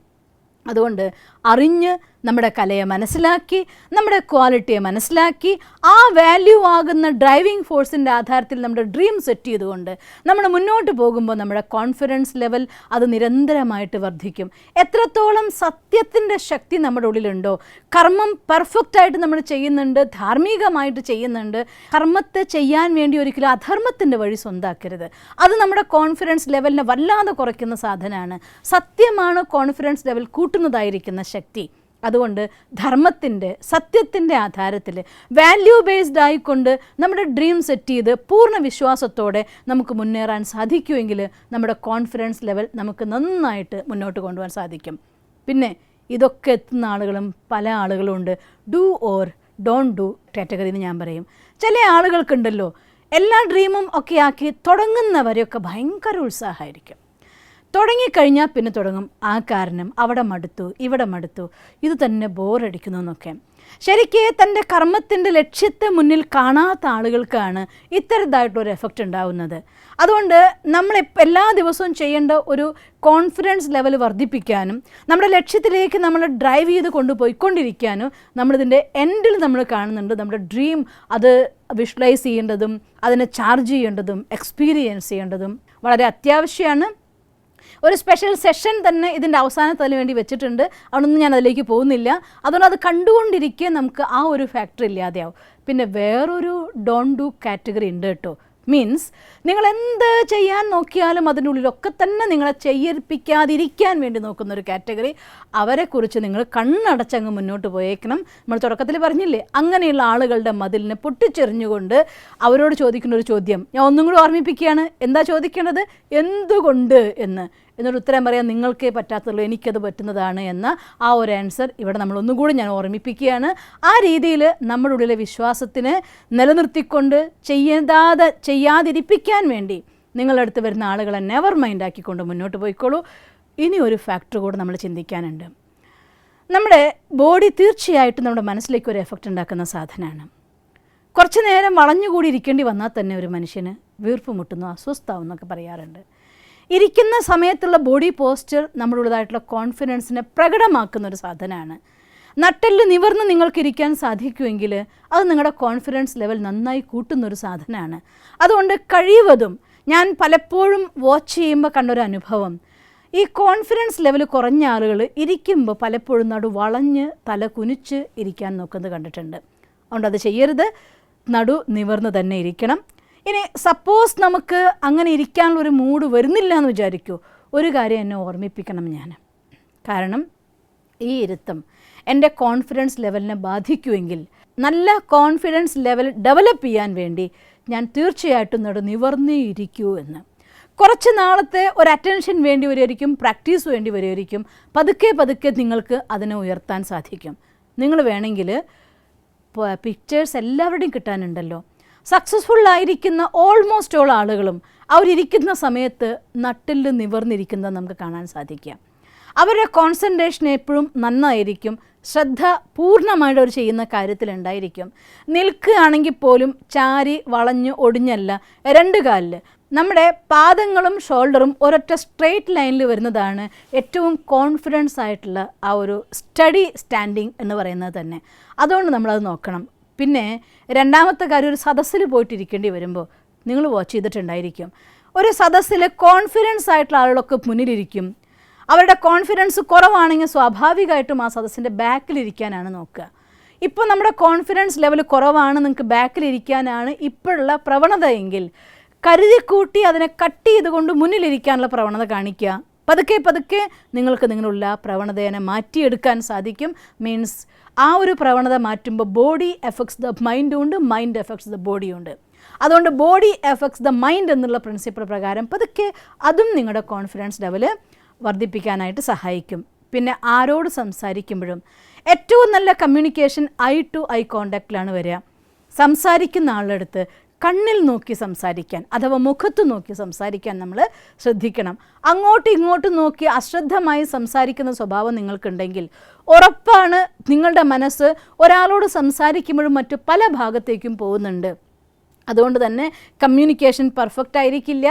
അതുകൊണ്ട് അറിഞ്ഞ് നമ്മുടെ കലയെ മനസ്സിലാക്കി, നമ്മുടെ ക്വാളിറ്റിയെ മനസ്സിലാക്കി, ആ വാല്യൂ ആകുന്ന ഡ്രൈവിംഗ് ഫോഴ്സിൻ്റെ ആധാരത്തിൽ നമ്മുടെ ഡ്രീം സെറ്റ് ചെയ്തുകൊണ്ട് നമ്മൾ മുന്നോട്ട് പോകുമ്പോൾ നമ്മുടെ കോൺഫിഡൻസ് ലെവൽ അത് നിരന്തരമായിട്ട് വർദ്ധിക്കും. എത്രത്തോളം സത്യത്തിൻ്റെ ശക്തി നമ്മുടെ ഉള്ളിലുണ്ടോ, കർമ്മം പെർഫെക്റ്റായിട്ട് നമ്മൾ ചെയ്യുന്നുണ്ട്, ധാർമ്മികമായിട്ട് ചെയ്യുന്നുണ്ട്, കർമ്മത്തെ ചെയ്യാൻ വേണ്ടി ഒരിക്കലും അധർമ്മത്തിൻ്റെ വഴി സ്വന്താക്കരുത്. അത് നമ്മുടെ കോൺഫിഡൻസ് ലെവലിനെ വല്ലാതെ കുറയ്ക്കുന്ന സാധനമാണ്. സത്യമാണ് കോൺഫിഡൻസ് ലെവൽ കൂട്ടുന്നതായിരിക്കുന്ന ശക്തി. അതുകൊണ്ട് ധർമ്മത്തിൻ്റെ, സത്യത്തിൻ്റെ ആധാരത്തിൽ വാല്യൂ ബേസ്ഡ് ആയിക്കൊണ്ട് നമ്മുടെ ഡ്രീം സെറ്റ് ചെയ്ത് പൂർണ്ണ വിശ്വാസത്തോടെ നമുക്ക് മുന്നേറാൻ സാധിക്കുമെങ്കിൽ നമ്മുടെ കോൺഫിഡൻസ് ലെവൽ നമുക്ക് നന്നായിട്ട് മുന്നോട്ട് കൊണ്ടുപോകാൻ സാധിക്കും. പിന്നെ ഇതൊക്കെ എത്തുന്ന ആളുകളും പല ആളുകളും ഉണ്ട്. Do or don't do category എന്ന് ഞാൻ പറയും. ചില ആളുകൾക്കുണ്ടല്ലോ എല്ലാ ഡ്രീമും ഒക്കെ ആക്കി തുടങ്ങുന്നവരെയൊക്കെ ഭയങ്കര ഉത്സാഹമായിരിക്കും. തുടങ്ങിക്കഴിഞ്ഞാൽ പിന്നെ തുടങ്ങും ആ കാരണം അവിടെ മടുത്തു, ഇവിടെ മടുത്തു, ഇത് തന്നെ ബോറടിക്കുന്നു എന്നൊക്കെ. ശരിക്ക് തൻ്റെ കർമ്മത്തിൻ്റെ ലക്ഷ്യത്തെ മുന്നിൽ കാണാത്ത ആളുകൾക്കാണ് ഇത്തരത്തിലായിട്ടൊരു എഫക്റ്റ് ഉണ്ടാവുന്നത്. അതുകൊണ്ട് നമ്മൾ എല്ലാ ദിവസവും ചെയ്യേണ്ട ഒരു കോൺഫിഡൻസ് ലെവൽ വർദ്ധിപ്പിക്കാനും നമ്മുടെ ലക്ഷ്യത്തിലേക്ക് നമ്മൾ ഡ്രൈവ് ചെയ്ത് കൊണ്ടുപോയിക്കൊണ്ടിരിക്കാനും നമ്മളിതിൻ്റെ എൻഡിൽ നമ്മൾ കാണുന്നുണ്ട് നമ്മുടെ ഡ്രീം അത് വിഷ്വലൈസ് ചെയ്യേണ്ടതും അതിനെ ചാർജ് ചെയ്യേണ്ടതും എക്സ്പീരിയൻസ് ചെയ്യേണ്ടതും വളരെ അത്യാവശ്യമാണ്. ഒരു സ്പെഷ്യൽ സെഷൻ തന്നെ ഇതിൻ്റെ അവസാനത്തിന് വേണ്ടി വെച്ചിട്ടുണ്ട്. അവിടൊന്നും ഞാൻ അതിലേക്ക് പോകുന്നില്ല. അതുകൊണ്ട് അത് കണ്ടുകൊണ്ടിരിക്കുക നമുക്ക് ആ ഒരു ഫാക്ടർ ഇല്ലാതെയാവും. പിന്നെ വേറൊരു ഡോണ്ട് ഡു കാറ്റഗറി ഉണ്ട് കേട്ടോ. മീൻസ് നിങ്ങൾ എന്ത് ചെയ്യാൻ നോക്കിയാലും അതിൻ്റെ ഉള്ളിലൊക്കെ തന്നെ നിങ്ങളെ ചെയ്യിപ്പിക്കാതിരിക്കാൻ വേണ്ടി നോക്കുന്നൊരു കാറ്റഗറി. അവരെക്കുറിച്ച് നിങ്ങൾ കണ്ണടച്ചങ്ങ് മുന്നോട്ട് പോയേക്കണം. നമ്മൾ തുടക്കത്തിൽ പറഞ്ഞില്ലേ, അങ്ങനെയുള്ള ആളുകളുടെ മതിലിനെ പൊട്ടിച്ചെറിഞ്ഞുകൊണ്ട് അവരോട് ചോദിക്കുന്ന ഒരു ചോദ്യം ഞാൻ ഒന്നും കൂടി ഓർമ്മിപ്പിക്കുകയാണ്. എന്താ ചോദിക്കേണ്ടത്? എന്തുകൊണ്ട് എന്നൊരു ഉത്തരം പറയാൻ നിങ്ങൾക്കേ പറ്റാത്തുള്ളൂ, എനിക്കത് പറ്റുന്നതാണ് എന്ന ആ ഒരു ആൻസർ ഇവിടെ നമ്മൾ ഒന്നുകൂടി ഞാൻ ഓർമ്മിപ്പിക്കുകയാണ്. ആ രീതിയിൽ നമ്മുടെ ഉള്ളിലെ വിശ്വാസത്തിനെ നിലനിർത്തിക്കൊണ്ട് ചെയ്യാതിരിപ്പിക്കാൻ വേണ്ടി നിങ്ങളുടെ അടുത്ത് വരുന്ന ആളുകളെ നെവർ മൈൻഡ് ആക്കിക്കൊണ്ട് മുന്നോട്ട് പോയിക്കോളൂ. ഇനി ഒരു ഫാക്ടർ കൂടെ നമ്മൾ ചിന്തിക്കാനുണ്ട്. നമ്മുടെ ബോഡി തീർച്ചയായിട്ടും നമ്മുടെ മനസ്സിലേക്ക് ഒരു എഫക്റ്റ് ഉണ്ടാക്കുന്ന സാധനമാണ്. കുറച്ച് നേരം വളഞ്ഞുകൂടി ഇരിക്കേണ്ടി വന്നാൽ തന്നെ ഒരു മനുഷ്യന് വീർപ്പ് മുട്ടുന്നു, അസ്വസ്ഥാവും എന്നൊക്കെ പറയാറുണ്ട്. ഇരിക്കുന്ന സമയത്തുള്ള ബോഡി പോസ്ചർ നമ്മളുള്ളതായിട്ടുള്ള കോൺഫിഡൻസിനെ പ്രകടമാക്കുന്ന ഒരു സാധനമാണ്. നട്ടെല്ല് നിവർന്ന് നിങ്ങൾക്ക് ഇരിക്കാൻ സാധിക്കുമെങ്കിൽ അത് നിങ്ങളുടെ കോൺഫിഡൻസ് ലെവൽ നന്നായി കൂട്ടുന്നൊരു സാധനമാണ്. അതുകൊണ്ട് കഴിവതും ഞാൻ പലപ്പോഴും വാച്ച് ചെയ്യുമ്പോൾ കണ്ടൊരു അനുഭവം, ഈ കോൺഫിഡൻസ് ലെവൽ കുറഞ്ഞ ആളുകൾ ഇരിക്കുമ്പോൾ പലപ്പോഴും നടു വളഞ്ഞ് തല കുനിച്ച് ഇരിക്കാൻ നോക്കുന്നത് കണ്ടിട്ടുണ്ട്. അതുകൊണ്ട് അത് ചെയ്യരുത്, നടു നിവർന്ന് തന്നെ ഇരിക്കണം. ഇനി സപ്പോസ് നമുക്ക് അങ്ങനെ ഇരിക്കാനുള്ളൊരു മൂഡ് വരുന്നില്ല എന്ന് വിചാരിക്കൂ, ഒരു കാര്യം എന്നെ ഓർമ്മിപ്പിക്കണം ഞാൻ. കാരണം ഈ ഇരുത്തം എൻ്റെ കോൺഫിഡൻസ് ലെവലിനെ ബാധിക്കുമെങ്കിൽ നല്ല കോൺഫിഡൻസ് ലെവൽ ഡെവലപ്പ് ചെയ്യാൻ വേണ്ടി ഞാൻ തീർച്ചയായിട്ടും നിവർന്നേ ഇരിക്കൂ എന്ന്. കുറച്ച് നാളത്തെ ഒരു അറ്റൻഷൻ വേണ്ടി വരുമായിരിക്കും, പ്രാക്ടീസ് വേണ്ടി വരുമായിരിക്കും. പതുക്കെ പതുക്കെ നിങ്ങൾക്ക് അതിനെ ഉയർത്താൻ സാധിക്കും. നിങ്ങൾ വേണമെങ്കിൽ പിക്ചേഴ്സ് എല്ലാവരുടെയും കിട്ടാനുണ്ടല്ലോ. സക്സസ്ഫുള്ളായിരിക്കുന്ന ഓൾമോസ്റ്റ് ഓൾ ആളുകളും അവരിയ്ക്കുന്ന സമയത്ത് നട്ടിൽ നിവർന്നിരിക്കുന്നത് നമുക്ക് കാണാൻ സാധിക്കുക. അവരുടെ കോൺസെൻട്രേഷൻ എപ്പോഴും നന്നായിരിക്കും, ശ്രദ്ധ പൂർണ്ണമായിട്ട് അവർ ചെയ്യുന്ന കാര്യത്തിലുണ്ടായിരിക്കും. നിൽക്കുകയാണെങ്കിൽ പോലും ചാരി വളഞ്ഞ് ഒടിഞ്ഞല്ല, രണ്ട് കാലിൽ നമ്മുടെ പാദങ്ങളും ഷോൾഡറും ഒരൊറ്റ സ്ട്രെയിറ്റ് ലൈനിൽ വരുന്നതാണ് ഏറ്റവും കോൺഫിഡൻസ് ആയിട്ടുള്ള ആ ഒരു സ്റ്റഡി സ്റ്റാൻഡിങ് എന്ന് പറയുന്നത് തന്നെ. അതുകൊണ്ട് നമ്മളത് നോക്കണം. പിന്നെ രണ്ടാമത്തെ കാര്യം, ഒരു സദസ്സിൽ പോയിട്ടിരിക്കേണ്ടി വരുമ്പോൾ നിങ്ങൾ വാച്ച് ചെയ്തിട്ടുണ്ടായിരിക്കും, ഒരു സദസ്സിൽ കോൺഫിഡൻസ് ആയിട്ടുള്ള ആളുകളൊക്കെ മുന്നിലിരിക്കും. അവരുടെ കോൺഫിഡൻസ് കുറവാണെങ്കിൽ സ്വാഭാവികമായിട്ടും ആ സദസ്സിൻ്റെ ബാക്കിലിരിക്കാനാണ് നോക്കുക. ഇപ്പോൾ നമ്മുടെ കോൺഫിഡൻസ് ലെവൽ കുറവാണ്, നിങ്ങൾക്ക് ബാക്കിലിരിക്കാനാണ് ഇപ്പോഴുള്ള പ്രവണത എങ്കിൽ കരുതിക്കൂട്ടി അതിനെ കട്ട് ചെയ്തുകൊണ്ട് മുന്നിലിരിക്കാനുള്ള പ്രവണത കാണിക്കുക. പതുക്കെ പതുക്കെ നിങ്ങൾക്ക് നിങ്ങളുള്ള പ്രവണതയെ മാറ്റിയെടുക്കാൻ സാധിക്കും. മീൻസ് ആ ഒരു പ്രവണത മാറ്റുമ്പോൾ ബോഡി എഫക്ട്സ് ദ മൈൻഡും ഉണ്ട്, മൈൻഡ് എഫക്ട്സ് ദ ബോഡിയും ഉണ്ട്. അതുകൊണ്ട് ബോഡി എഫക്ട്സ് ദ മൈൻഡ് എന്നുള്ള പ്രിൻസിപ്പിൾ പ്രകാരം പതുക്കെ അതും നിങ്ങളുടെ കോൺഫിഡൻസ് ലെവൽ വർദ്ധിപ്പിക്കാനായിട്ട് സഹായിക്കും. പിന്നെ ആരോട് സംസാരിക്കുമ്പോഴും ഏറ്റവും നല്ല കമ്മ്യൂണിക്കേഷൻ ഐ ടു ഐ കോണ്ടാക്റ്റിലാണ് വരിക. സംസാരിക്കുന്ന ആളുടെ അടുത്ത് കണ്ണിൽ നോക്കി സംസാരിക്കാൻ അഥവാ മുഖത്ത് നോക്കി സംസാരിക്കാൻ നമ്മൾ ശ്രദ്ധിക്കണം. അങ്ങോട്ടും ഇങ്ങോട്ടും നോക്കി അശ്രദ്ധമായി സംസാരിക്കുന്ന സ്വഭാവം നിങ്ങൾക്കുണ്ടെങ്കിൽ ഉറപ്പാണ് നിങ്ങളുടെ മനസ്സ് ഒരാളോട് സംസാരിക്കുമ്പോഴും മറ്റു പല ഭാഗത്തേക്കും പോകുന്നുണ്ട്. അതുകൊണ്ട് തന്നെ കമ്മ്യൂണിക്കേഷൻ പെർഫെക്റ്റ് ആയിരിക്കില്ല,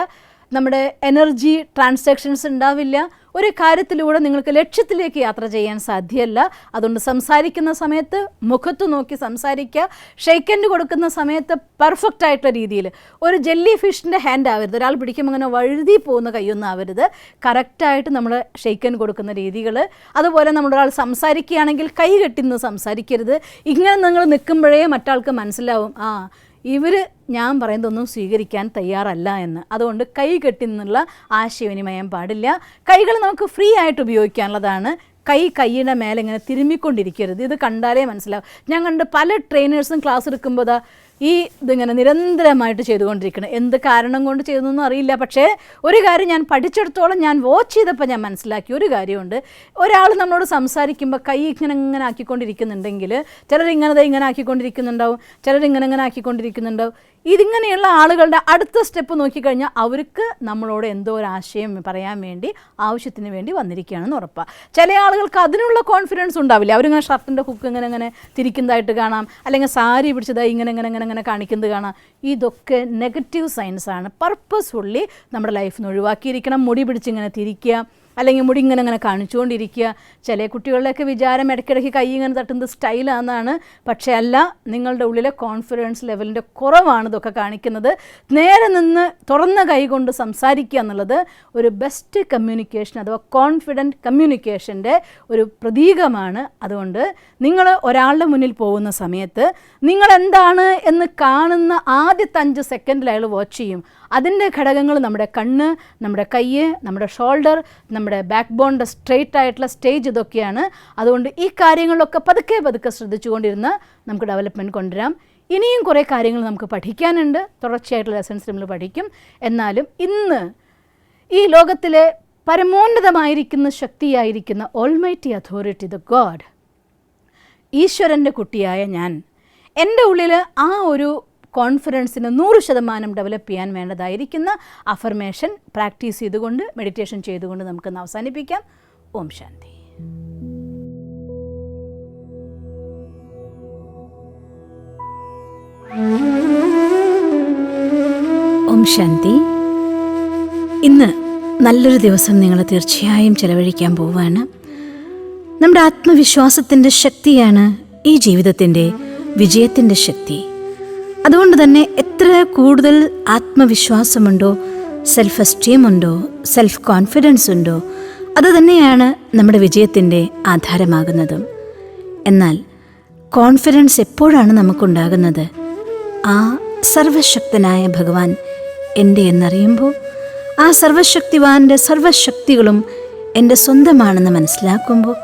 നമ്മുടെ എനർജി ട്രാൻസാക്ഷൻസ് ഉണ്ടാവില്ല, ഒരു കാര്യത്തിലൂടെ നിങ്ങൾക്ക് ലക്ഷ്യത്തിലേക്ക് യാത്ര ചെയ്യാൻ സാധ്യമല്ല. അതുകൊണ്ട് സംസാരിക്കുന്ന സമയത്ത് മുഖത്ത് നോക്കി സംസാരിക്കുക. ഷെയ്ക്ക് ഹാൻഡ് കൊടുക്കുന്ന സമയത്ത് പെർഫെക്റ്റ് ആയിട്ടുള്ള രീതിയിൽ, ഒരു ജെല്ലി ഫിഷിൻ്റെ ഹാൻഡ് ആവരുത്, ഒരാൾ പിടിക്കുമ്പോൾ അങ്ങനെ വഴുതി പോകുന്ന കൈയൊന്നും ആവരുത്. കറക്റ്റായിട്ട് നമ്മൾ ഷെയ്ക്ക് ഹാൻഡ് കൊടുക്കുന്ന രീതികൾ. അതുപോലെ നമ്മളൊരാൾ സംസാരിക്കുകയാണെങ്കിൽ കൈ കെട്ടിന്ന് സംസാരിക്കരുത്. ഇങ്ങനെ നിങ്ങൾ നിൽക്കുമ്പോഴേ മറ്റാൾക്ക് മനസ്സിലാവും ഇവർ ഞാൻ പറയുന്നതൊന്നും സ്വീകരിക്കാൻ തയ്യാറല്ല എന്ന്. അതുകൊണ്ട് കൈ കെട്ടി നിന്നുള്ള ആശയവിനിമയം പാടില്ല. കൈകൾ നമുക്ക് ഫ്രീ ആയിട്ട് ഉപയോഗിക്കാനുള്ളതാണ്. കൈയുടെ മേലെ ഇങ്ങനെ തിരുമ്മിക്കൊണ്ടിരിക്കരുത്. ഇത് കണ്ടാലേ മനസ്സിലാവും. ഞാൻ കണ്ട് പല ട്രെയിനേഴ്സും ക്ലാസ് എടുക്കുമ്പോൾ ഇതിങ്ങനെ നിരന്തരമായിട്ട് ചെയ്തുകൊണ്ടിരിക്കണം. എന്ത് കാരണം കൊണ്ട് ചെയ്തതെന്നൊന്നും അറിയില്ല. പക്ഷേ ഒരു കാര്യം ഞാൻ പഠിച്ചെടുത്തോളം, ഞാൻ വാച്ച് ചെയ്തപ്പോൾ ഞാൻ മനസ്സിലാക്കിയ ഒരു കാര്യമുണ്ട്. ഒരാൾ നമ്മളോട് സംസാരിക്കുമ്പോൾ കൈ ഇങ്ങനെ ആക്കിക്കൊണ്ടിരിക്കുന്നുണ്ടെങ്കിൽ, ചിലരിങ്ങനെ ആക്കിക്കൊണ്ടിരിക്കുന്നുണ്ടാവും, ചിലരിങ്ങനെ ആക്കിക്കൊണ്ടിരിക്കുന്നുണ്ടാവും. ഇതിങ്ങനെയുള്ള ആളുകളുടെ അടുത്ത സ്റ്റെപ്പ് നോക്കിക്കഴിഞ്ഞാൽ അവർക്ക് നമ്മളോട് എന്തോ ഒരു ആശയം പറയാൻ വേണ്ടി, ആവശ്യത്തിന് വേണ്ടി വന്നിരിക്കുകയാണെന്ന് ഉറപ്പാണ്. ചില ആളുകൾക്ക് അതിനുള്ള കോൺഫിഡൻസ് ഉണ്ടാവില്ല. അവരിങ്ങനെ ഷർട്ടിൻ്റെ ഹുക്ക് ഇങ്ങനെ തിരിക്കുന്നതായിട്ട് കാണാം, അല്ലെങ്കിൽ സാരി പിടിച്ചതായി ഇങ്ങനെ കാണിക്കുന്നത് കാണാം. ഇതൊക്കെ നെഗറ്റീവ് സൈൻസാണ്. പർപ്പസ്ഫുള്ളി നമ്മുടെ ലൈഫിൽ നിന്ന് ഒഴിവാക്കിയിരിക്കണം. മുടി പിടിച്ചിങ്ങനെ തിരിക്കുക, അല്ലെങ്കിൽ മുടി ഇങ്ങനെ കാണിച്ചുകൊണ്ടിരിക്കുക. ചില കുട്ടികളുടെയൊക്കെ വിചാരം ഇടയ്ക്കിടയ്ക്ക് കൈ ഇങ്ങനെ തട്ടുന്നത് സ്റ്റൈലാണെന്നാണ്. പക്ഷേ അല്ല, നിങ്ങളുടെ ഉള്ളിലെ കോൺഫിഡൻസ് ലെവലിൻ്റെ കുറവാണ് ഇതൊക്കെ കാണിക്കുന്നത്. നേരെ നിന്ന് തുറന്ന കൈ കൊണ്ട് സംസാരിക്കുക എന്നുള്ളത് ഒരു ബെസ്റ്റ് കമ്മ്യൂണിക്കേഷൻ അഥവാ കോൺഫിഡൻറ്റ് കമ്മ്യൂണിക്കേഷൻ്റെ ഒരു പ്രതീകമാണ്. അതുകൊണ്ട് നിങ്ങൾ ഒരാളുടെ മുന്നിൽ പോകുന്ന സമയത്ത് നിങ്ങൾ എന്താണ് എന്ന് കാണുന്ന ആദ്യത്തെ 5 സെക്കൻഡിൽ അയാൾ വാച്ച് ചെയ്യും. അതിൻ്റെ ഘടകങ്ങൾ നമ്മുടെ കണ്ണ്, നമ്മുടെ കൈ, നമ്മുടെ ഷോൾഡർ, നമ്മുടെ ബാക്ക് ബോണിൻ്റെ സ്ട്രെയിറ്റ് ആയിട്ടുള്ള സ്റ്റേജ്, ഇതൊക്കെയാണ്. അതുകൊണ്ട് ഈ കാര്യങ്ങളിലൊക്കെ പതുക്കെ ശ്രദ്ധിച്ചുകൊണ്ടിരുന്ന് നമുക്ക് ഡെവലപ്മെൻറ്റ് കൊണ്ടുവരാം. ഇനിയും കുറേ കാര്യങ്ങൾ നമുക്ക് പഠിക്കാനുണ്ട്. തുടർച്ചയായിട്ടുള്ള ലെസൺസ് നമ്മൾ പഠിക്കും. എന്നാലും ഇന്ന് ഈ ലോകത്തിലെ പരമോന്നതമായിരിക്കുന്ന ശക്തിയായിരിക്കുന്ന ഓൾമൈറ്റി അതോറിറ്റി, ദ ഗോഡ്, ഈശ്വരൻ്റെ കുട്ടിയായ ഞാൻ, എൻ്റെ ഉള്ളിൽ ആ ഒരു കോൺഫിഡൻസിന് 100% ഡെവലപ്പ് ചെയ്യാൻ വേണ്ടതായിരിക്കുന്ന അഫർമേഷൻ പ്രാക്ടീസ് ചെയ്തുകൊണ്ട്, മെഡിറ്റേഷൻ ചെയ്തുകൊണ്ട് നമുക്കൊന്ന് അവസാനിപ്പിക്കാം. ഓം ശാന്തി. ഓം ശാന്തി. ഇന്ന് നല്ലൊരു ദിവസം നിങ്ങൾ തീർച്ചയായും ചെലവഴിക്കാൻ പോവുകയാണ്. നമ്മുടെ ആത്മവിശ്വാസത്തിൻ്റെ ശക്തിയാണ് ഈ ജീവിതത്തിൻ്റെ വിജയത്തിൻ്റെ ശക്തി. അതുകൊണ്ട് തന്നെ എത്ര കൂടുതൽ ആത്മവിശ്വാസമുണ്ടോ, സെൽഫ് എസ്റ്റീം ഉണ്ടോ, സെൽഫ് കോൺഫിഡൻസ് ഉണ്ടോ, അത് തന്നെയാണ് നമ്മുടെ വിജയത്തിൻ്റെ ആധാരമാകുന്നതും. എന്നാൽ കോൺഫിഡൻസ് എപ്പോഴാണ് നമുക്കുണ്ടാകുന്നത്? ആ സർവശക്തനായ ഭഗവാൻ എൻ്റെ എന്നറിയുമ്പോൾ, ആ സർവശക്തിവാൻ്റെ സർവശക്തികളും എൻ്റെ സ്വന്തമാണെന്ന് മനസ്സിലാക്കുമ്പോൾ,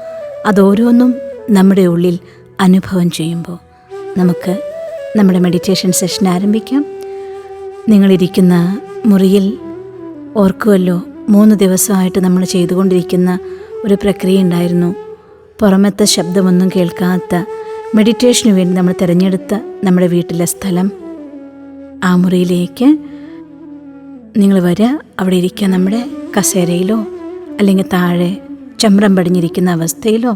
അതോരോന്നും നമ്മുടെ ഉള്ളിൽ അനുഭവം ചെയ്യുമ്പോൾ നമുക്ക് നമ്മുടെ മെഡിറ്റേഷൻ സെഷൻ ആരംഭിക്കാം. നിങ്ങളിരിക്കുന്ന മുറിയിൽ ഓർക്കുമല്ലോ, 3 ദിവസമായിട്ട് നമ്മൾ ചെയ്തുകൊണ്ടിരിക്കുന്ന ഒരു പ്രക്രിയ ഉണ്ടായിരുന്നു. പുറമത്തെ ശബ്ദമൊന്നും കേൾക്കാത്ത മെഡിറ്റേഷന് വേണ്ടി നമ്മൾ തിരഞ്ഞെടുത്ത നമ്മുടെ വീട്ടിലെ സ്ഥലം, ആ മുറിയിലേക്ക് നിങ്ങൾ വരിക. അവിടെ ഇരിക്കുക, നമ്മുടെ കസേരയിലോ അല്ലെങ്കിൽ താഴെ ചമ്രം പടിഞ്ഞിരിക്കുന്ന അവസ്ഥയിലോ,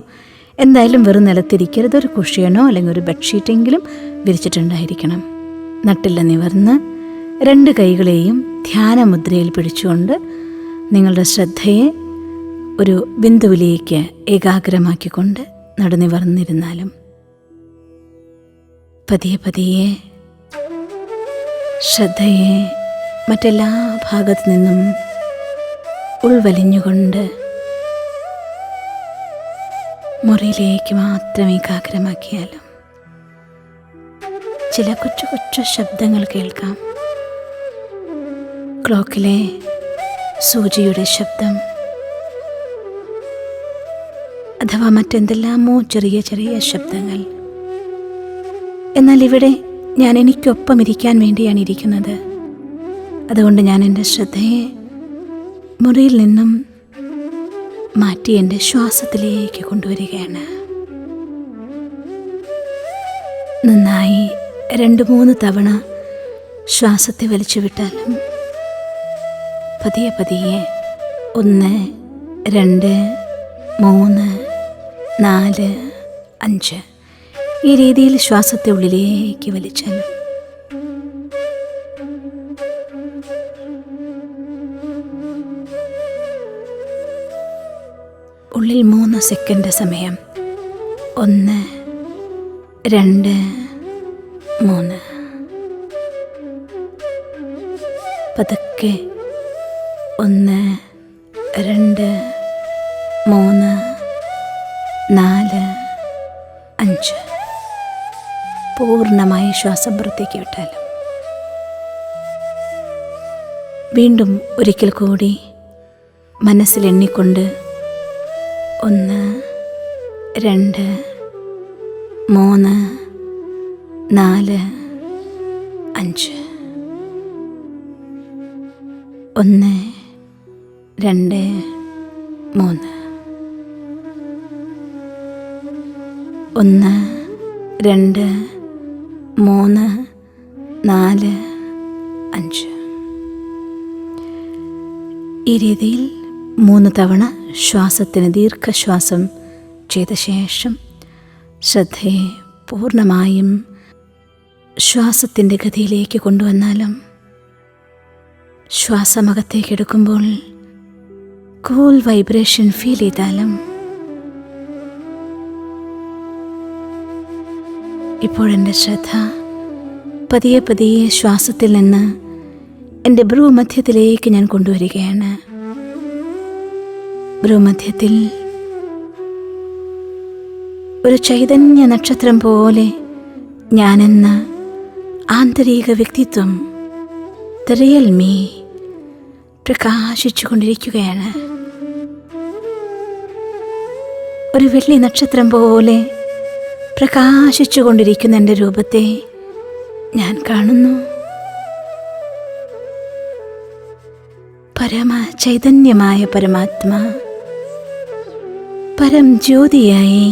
എന്തായാലും വെറും നിലത്തിരിക്കരുത്. ഒരു കുഷ്യനോ അല്ലെങ്കിൽ ഒരു ബെഡ്ഷീറ്റെങ്കിലും വിരിച്ചിട്ടുണ്ടായിരിക്കണം. നട്ടില്ല നിവർന്ന് 2 കൈകളെയും ധ്യാനമുദ്രയിൽ പിടിച്ചുകൊണ്ട് നിങ്ങളുടെ ശ്രദ്ധയെ ഒരു ബിന്ദുവിലേക്ക് ഏകാഗ്രമാക്കിക്കൊണ്ട് നടുനിവർന്നിരുന്നാലും, പതിയെ ശ്രദ്ധയെ മറ്റെല്ലാ ഭാഗത്തു നിന്നും ഉൾവലിഞ്ഞുകൊണ്ട് മുറിയിലേക്ക് മാത്രം ഏകാഗ്രമാക്കിയാലും ചില കൊച്ചു ശബ്ദങ്ങൾ കേൾക്കാം. ക്ലോക്കിലെ സൂചിയുടെ ശബ്ദം, അഥവാ മറ്റെന്തെല്ലാമോ ചെറിയ ശബ്ദങ്ങൾ. എന്നാൽ ഇവിടെ ഞാൻ എനിക്കൊപ്പം ഇരിക്കാൻ വേണ്ടിയാണ് ഇരിക്കുന്നത്. അതുകൊണ്ട് ഞാൻ എൻ്റെ ശ്രദ്ധയെ മുറിയിൽ നിന്നും മാറ്റി എൻ്റെ ശ്വാസത്തിലേക്ക് കൊണ്ടുവരികയാണ്. നന്നായി 2-3 തവണ ശ്വാസത്തെ വലിച്ചു വിട്ടാലും പതിയെ 1, 2, 3, 4, 5 ഈ രീതിയിൽ ശ്വാസത്തെ ഉള്ളിലേക്ക് വലിച്ചാലും ഉള്ളിൽ 3 സെക്കൻഡ് സമയം. 1, 2, 3. പതുക്കെ 1, 2, 3, 4, 5. പൂർണ്ണമായി ശ്വാസം പുറത്തേക്ക് വിട്ടാലും വീണ്ടും ഒരിക്കൽ കൂടി മനസ്സിൽ എണ്ണിക്കൊണ്ട് 1, 2, 3, 4, 5. 1, 2, 3. 1, 2, 3, 4, 5. ഈ രീതിയിൽ 3 തവണ ശ്വാസത്തിന് ദീർഘശ്വാസം ചെയ്ത ശേഷം ശ്രദ്ധയെ പൂർണ്ണമായും ശ്വാസത്തിൻ്റെ ഗതിയിലേക്ക് കൊണ്ടുവന്നാലും ശ്വാസമകത്തേക്ക് എടുക്കുമ്പോൾ കൂൾ വൈബ്രേഷൻ ഫീൽ ചെയ്താലും ഇപ്പോഴെൻ്റെ ശ്രദ്ധ പതിയെ പതിയെ ശ്വാസത്തിൽ നിന്ന് എൻ്റെ ഭ്രൂമധ്യത്തിലേക്ക് ഞാൻ കൊണ്ടുവരികയാണ്. ഭ്രൂമധ്യത്തിൽ ഒരു ചൈതന്യ നക്ഷത്രം പോലെ ഞാനെന്ന ആന്തരിക വ്യക്തിത്വം, ദ റിയൽ മീ, പ്രകാശിച്ചു കൊണ്ടിരിക്കുകയാണ്. ഒരു വെള്ളി നക്ഷത്രം പോലെ പ്രകാശിച്ചു കൊണ്ടിരിക്കുന്ന എൻ്റെ രൂപത്തെ ഞാൻ കാണുന്നു. പരമ ചൈതന്യമായ പരമാത്മാ, പരം ജ്യോതിയായി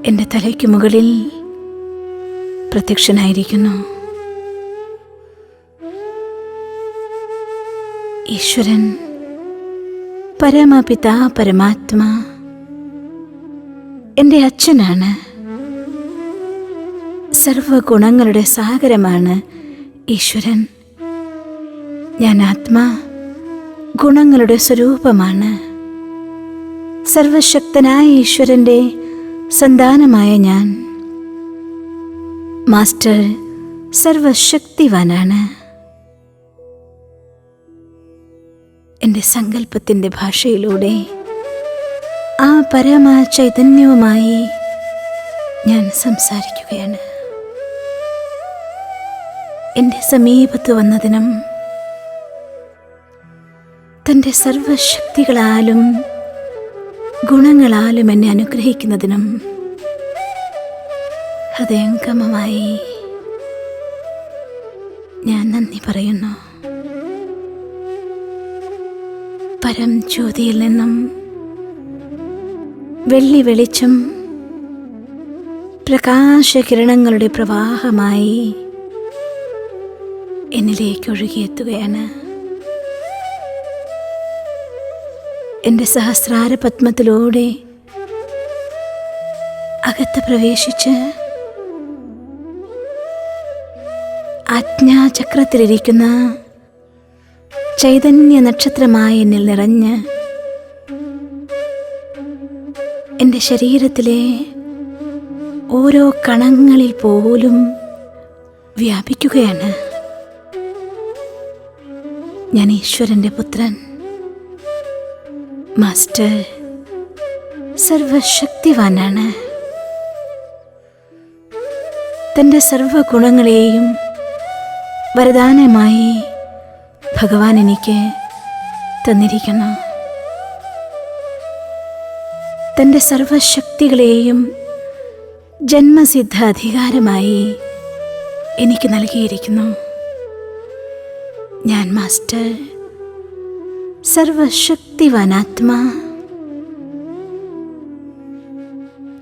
എൻ്റെ തലയ്ക്ക് മുകളിൽ പ്രത്യക്ഷനായിരിക്കുന്നു. ഈശ്വരൻ, പരമപിതാ പരമാത്മാ എൻ്റെ അച്ഛനാണ്. സർവഗുണങ്ങളുടെ സാഗരമാണ് ഈശ്വരൻ. ഞാൻ ആത്മാ, ഗുണങ്ങളുടെ സ്വരൂപമാണ്. സർവശക്തനായ ഈശ്വരൻ്റെ സന്താനമായ ഞാൻ. മാസ്റ്റർ സർവശക്തിവാനാണ്. എൻ്റെ സങ്കല്പത്തിൻ്റെ ഭാഷയിലൂടെ ആ പരമ ചൈതന്യവുമായി ഞാൻ സംസാരിക്കുകയാണ്. എൻ്റെ സമീപത്ത് വന്നതിനും തൻ്റെ സർവശക്തികളാലും ഗുണങ്ങളാലും എന്നെ അനുഗ്രഹിക്കുന്നതിനും ഹൃദയംഗമമായി ഞാൻ നന്ദി പറയുന്നു. പരം ജ്യോതിയിൽ നിന്നും വെള്ളി വെളിച്ചം പ്രകാശകിരണങ്ങളുടെ പ്രവാഹമായി എന്നിലേക്ക് ഒഴുകിയെത്തുകയാണ്. എൻ്റെ സഹസ്രാര പത്മത്തിലൂടെ അകത്ത് പ്രവേശിച്ച് ആജ്ഞാചക്രത്തിലിരിക്കുന്ന ചൈതന്യ നക്ഷത്രമായി എന്നിൽ നിറഞ്ഞ് എൻ്റെ ശരീരത്തിലെ ഓരോ കണങ്ങളിൽ പോലും വ്യാപിക്കുകയാണ്. ഞാൻ ഈശ്വരൻ്റെ പുത്രൻ. മാസ്റ്റർ സർവശക്തിവാനാണ്. തൻ്റെ സർവഗുണങ്ങളെയും വരദാനമായി ഭഗവാൻ എനിക്ക് തന്നിരിക്കുന്നു. തൻ്റെ സർവശക്തികളെയും ജന്മസിദ്ധ അധികാരമായി എനിക്ക് നൽകിയിരിക്കുന്നു. ഞാൻ മാസ്റ്റർ സർവശക്തിവാനാത്മാ.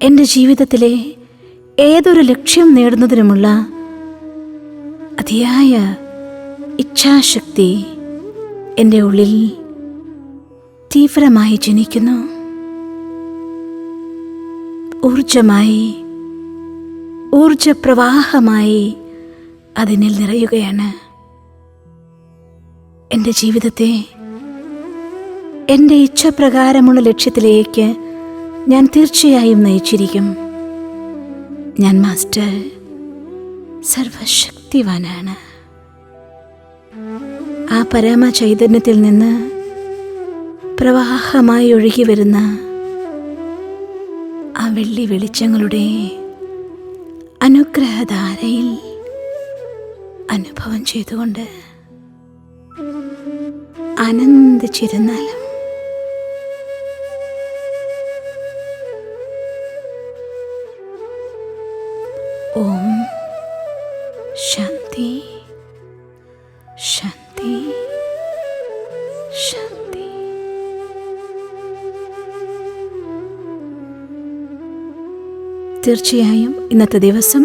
എൻ്റെ ജീവിതത്തിലെ ഏതൊരു ലക്ഷ്യം നേടുന്നതിനുമുള്ള അതിയായ ഇച്ഛാശക്തി എൻ്റെ ഉള്ളിൽ തീവ്രമായി ജനിക്കുന്നു. ഊർജമായി, ഊർജപ്രവാഹമായി അതിനിൽ നിറയുകയാണ്. എൻ്റെ ജീവിതത്തെ എൻ്റെ ഇച്ഛപ്രകാരമുള്ള ലക്ഷ്യത്തിലേക്ക് ഞാൻ തീർച്ചയായും നയിച്ചിരിക്കും. ഞാൻ മാസ്റ്റർ സർവശക്തിവാനാണ്. ആ പരമ ചൈതന്യത്തിൽ നിന്ന് പ്രവാഹമായി ഒഴുകി വരുന്ന ആ വെള്ളി വെളിച്ചങ്ങളുടെ അനുഗ്രഹധാരയിൽ അനുഭവം ചെയ്തുകൊണ്ട് ആനന്ദിച്ചിരുന്നാലും ഓം ശാന്തി ശാന്തി ശാന്തി. തീർച്ചയായും ഇന്നത്തെ ദിവസം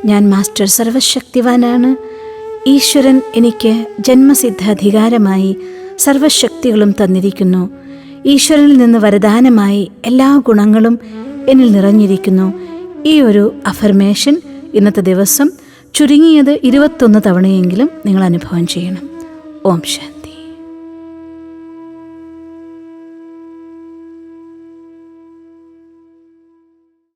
ഞാൻ മാസ്റ്റർ സർവശക്തിവാനാണ്. ഈശ്വരൻ എനിക്ക് ജന്മസിദ്ധ അധികാരമായി സർവശക്തികളും തന്നിരിക്കുന്നു. ഈശ്വരനിൽ നിന്ന് വരദാനമായി എല്ലാ ഗുണങ്ങളും എന്നിൽ നിറഞ്ഞിരിക്കുന്നു. ഈ ഒരു അഫർമേഷൻ ഇന്നത്തെ ദിവസം ചുരുങ്ങിയത് 21 തവണയെങ്കിലും നിങ്ങൾ അനുഭവം ചെയ്യണം. ഓം ശാന്തി.